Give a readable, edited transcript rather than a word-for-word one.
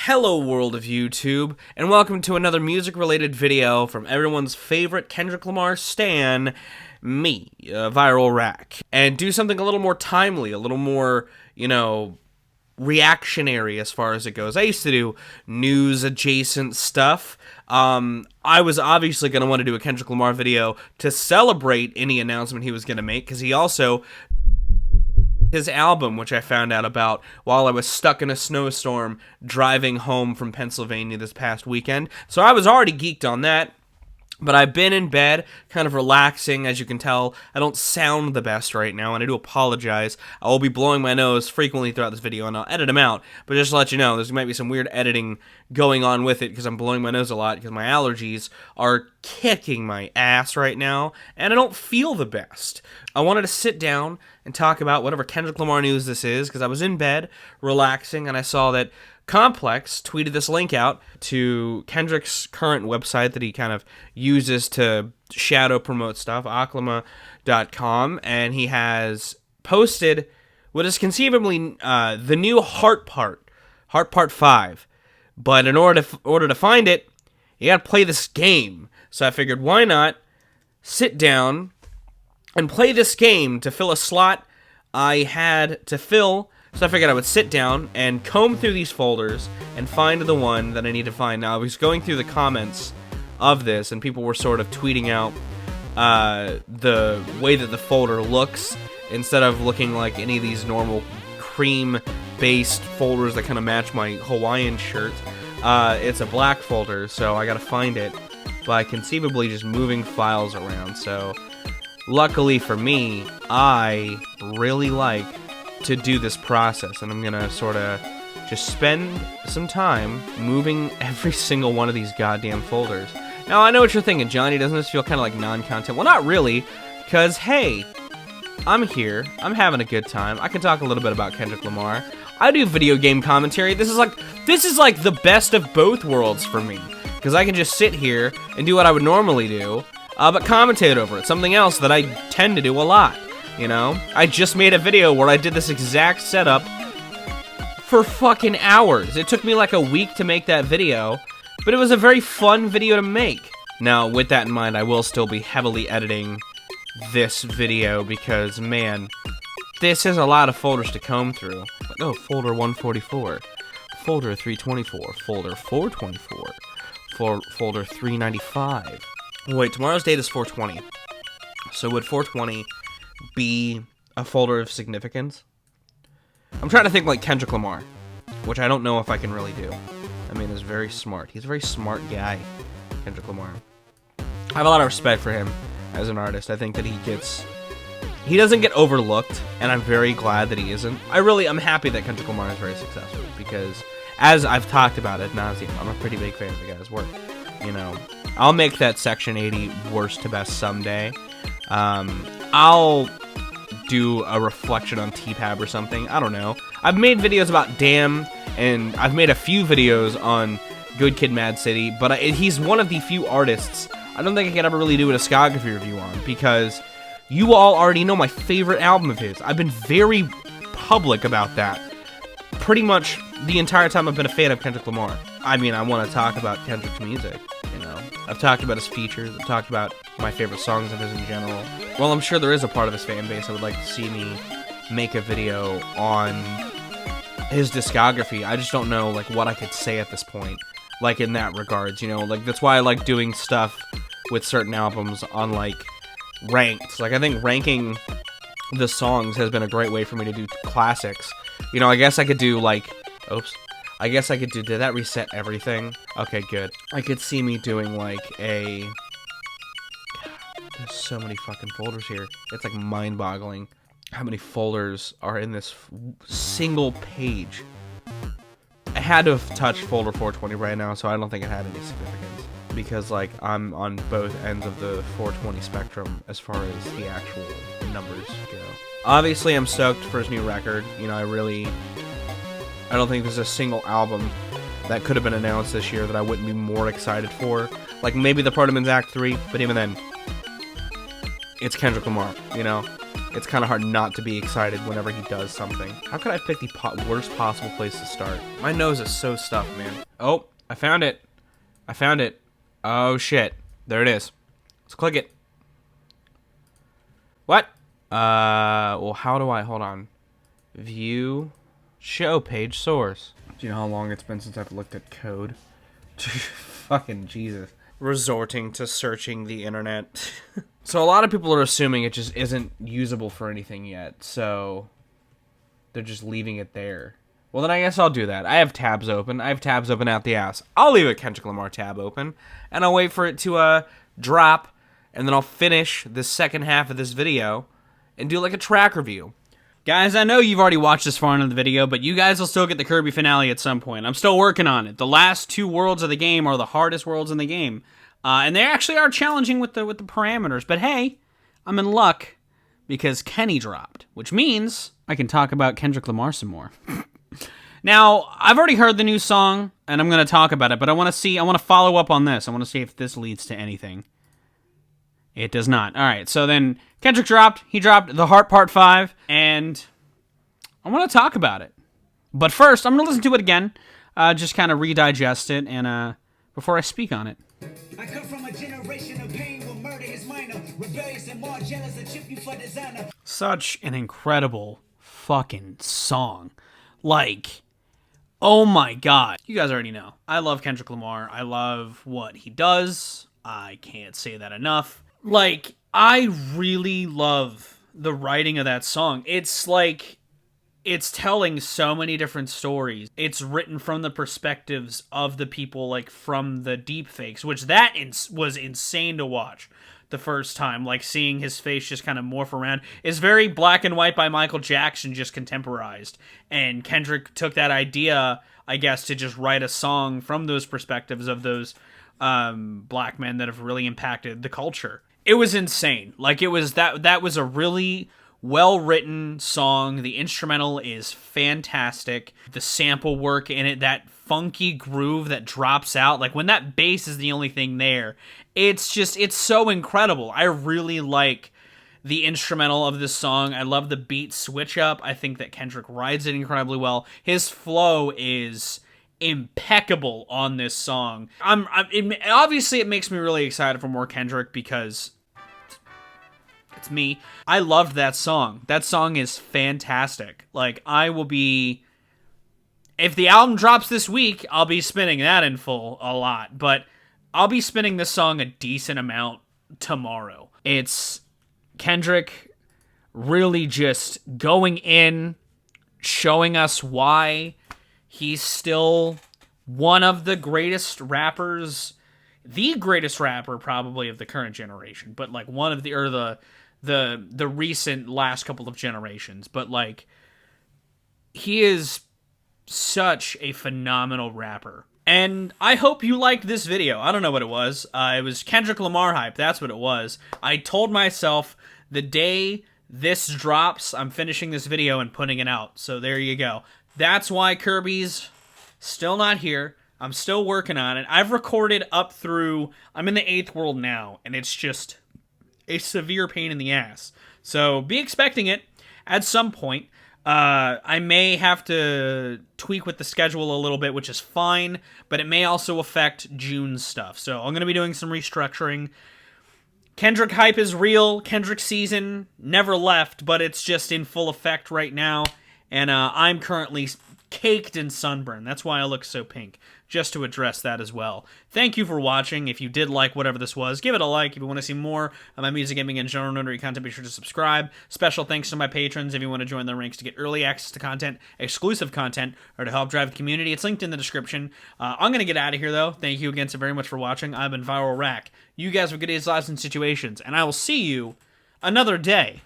Hello world of YouTube, and welcome to another music-related video from everyone's favorite Kendrick Lamar stan, me, Viral Rack. And do something a little more timely, a little more, reactionary as far as it goes. I used to do news-adjacent stuff. I was obviously going to want to do a Kendrick Lamar video to celebrate any announcement he was going to make, because he also... his album, which I found out about while I was stuck in a snowstorm driving home from Pennsylvania this past weekend. So I was already geeked on that, but I've been in bed, kind of relaxing. As you can tell, I don't sound the best right now, and I do apologize. I will be blowing my nose frequently throughout this video, and I'll edit them out. But just to let you know, there might be some weird editing going on with it, because I'm blowing my nose a lot, because my allergies are kicking my ass right now, and I don't feel the best. I wanted to sit down and talk about whatever Kendrick Lamar news this is, because I was in bed, relaxing, and I saw that Complex tweeted this link out to Kendrick's current website that he kind of uses to shadow promote stuff, Oklahoma.com, and he has posted what is conceivably the new Heart Part 5, but in order to find it, you gotta play this game. So I figured, why not sit down and play this game to fill a slot I had to fill. So I figured I would sit down and comb through these folders and find the one that I need to find. Now, I was going through the comments of this, and people were sort of tweeting out the way that the folder looks, instead of looking like any of these normal cream-based folders that kind of match my Hawaiian shirt. It's a black folder, so I gotta find it by conceivably just moving files around. So luckily for me, I really like to do this process, and I'm gonna sort of just spend some time moving every single one of these goddamn folders. Now, I know what you're thinking, Johnny, doesn't this feel kind of like non-content? Well, not really, because, hey, I'm here, I'm having a good time, I can talk a little bit about Kendrick Lamar, I do video game commentary. This is like the best of both worlds for me, because I can just sit here and do what I would normally do, but commentate over it, something else that I tend to do a lot. I just made a video where I did this exact setup for fucking hours. It took me like a week to make that video, but it was a very fun video to make. Now, with that in mind, I will still be heavily editing this video because, man, this is a lot of folders to comb through. Like, oh, folder 144, folder 324, folder 424, folder 395. Wait, tomorrow's date is 420. So would 420... be a folder of significance? I'm trying to think like Kendrick Lamar, which I don't know if I can really do. I mean, he's very smart. He's a very smart guy, Kendrick Lamar. I have a lot of respect for him as an artist. I think that he doesn't get overlooked, and I'm very glad that he isn't. I'm happy that Kendrick Lamar is very successful, because as I've talked about ad nauseum, I'm a pretty big fan of the guy's work. I'll make that Section 80 worst to best someday. I'll do a reflection on T-Pab or something. I don't know. I've made videos about Damn, and I've made a few videos on Good Kid, Mad City, but he's one of the few artists I don't think I could ever really do a discography review on, because you all already know my favorite album of his. I've been very public about that pretty much the entire time I've been a fan of Kendrick Lamar. I mean, I want to talk about Kendrick's music, I've talked about his features, I've talked about my favorite songs of his in general. Well, I'm sure there is a part of his fan base that would like to see me make a video on his discography. I just don't know, what I could say at this point, in that regards, that's why I like doing stuff with certain albums on, ranked. I think ranking the songs has been a great way for me to do classics. I guess I could do, did that reset everything? Okay, good. I could see me doing, there's so many fucking folders here. It's, mind-boggling how many folders are in this single page. I had to have touched folder 420 right now, so I don't think it had any significance. Because, I'm on both ends of the 420 spectrum as far as the actual numbers go. Obviously, I'm stoked for his new record. I don't think there's a single album that could have been announced this year that I wouldn't be more excited for. Maybe the Part of Men's Act 3, but even then, it's Kendrick Lamar, it's kind of hard not to be excited whenever he does something. How could I pick the worst possible place to start? My nose is so stuffed, man. Oh, I found it. I found it. Oh, shit. There it is. Let's click it. What? Well, how do I... Hold on. View. Show page source. Do you know how long it's been since I've looked at code? Fucking Jesus. Resorting to searching the internet. So a lot of people are assuming it just isn't usable for anything yet, so they're just leaving it there. Well, then I guess I'll do that. I have tabs open. I have tabs open out the ass. I'll leave a Kendrick Lamar tab open, and I'll wait for it to drop, and then I'll finish the second half of this video and do like a track review. Guys, I know you've already watched this far into the video, but you guys will still get the Kirby finale at some point. I'm still working on it. The last 2 worlds of the game are the hardest worlds in the game. And they actually are challenging with the parameters. But hey, I'm in luck because Kenny dropped, which means I can talk about Kendrick Lamar some more. Now, I've already heard the new song, and I'm going to talk about it, but I want to follow up on this. I want to see if this leads to anything. It does not. All right, so then Kendrick dropped. He dropped The Heart Part 5, and I want to talk about it. But first, I'm going to listen to it again, just kind of redigest it, and before I speak on it. I come from a generation of pain where murder is minor, rebellious and more jealous and chip you for designer. Such an incredible fucking song. Like, oh my god. You guys already know. I love Kendrick Lamar. I love what he does. I can't say that enough. Like, I really love the writing of that song. It's like, it's telling so many different stories. It's written from the perspectives of the people, like, from the deepfakes, which that was insane to watch the first time. Like, seeing his face just kind of morph around. It's very Black and White by Michael Jackson, just contemporized. And Kendrick took that idea, I guess, to just write a song from those perspectives of those black men that have really impacted the culture. It was insane. Like, it was that was a really well-written song. The instrumental is fantastic. The sample work in it, that funky groove that drops out, like when that bass is the only thing there, it's so incredible. I really like the instrumental of this song. I love the beat switch up. I think that Kendrick rides it incredibly well. His flow is impeccable on this song. Obviously it makes me really excited for more Kendrick because it's me. I loved that song. That song is fantastic. Like, I will be... If the album drops this week, I'll be spinning that in full a lot. But I'll be spinning this song a decent amount tomorrow. It's Kendrick really just going in, showing us why he's still one of the greatest rappers, the greatest rapper probably of the current generation, but like one of the recent last couple of generations. But like, he is such a phenomenal rapper. And I hope you liked this video. I don't know what it was. It was Kendrick Lamar hype. That's what it was. I told myself the day this drops, I'm finishing this video and putting it out. So there you go. That's why Kirby's still not here. I'm still working on it. I've recorded up through... I'm in the 8th world now, and it's just a severe pain in the ass. So be expecting it at some point. I may have to tweak with the schedule a little bit, which is fine, but it may also affect June's stuff. So I'm going to be doing some restructuring. Kendrick hype is real. Kendrick season never left, but it's just in full effect right now. And I'm currently caked in sunburn. That's why I look so pink. Just to address that as well. Thank you for watching. If you did like whatever this was, give it a like. If you want to see more of my music, gaming, and genre notary content, be sure to subscribe. Special thanks to my patrons. If you want to join the ranks to get early access to content, exclusive content, or to help drive the community, it's linked in the description. I'm going to get out of here, though. Thank you again so very much for watching. I've been Viral Rack. You guys have good days, lives, and situations, and I will see you another day.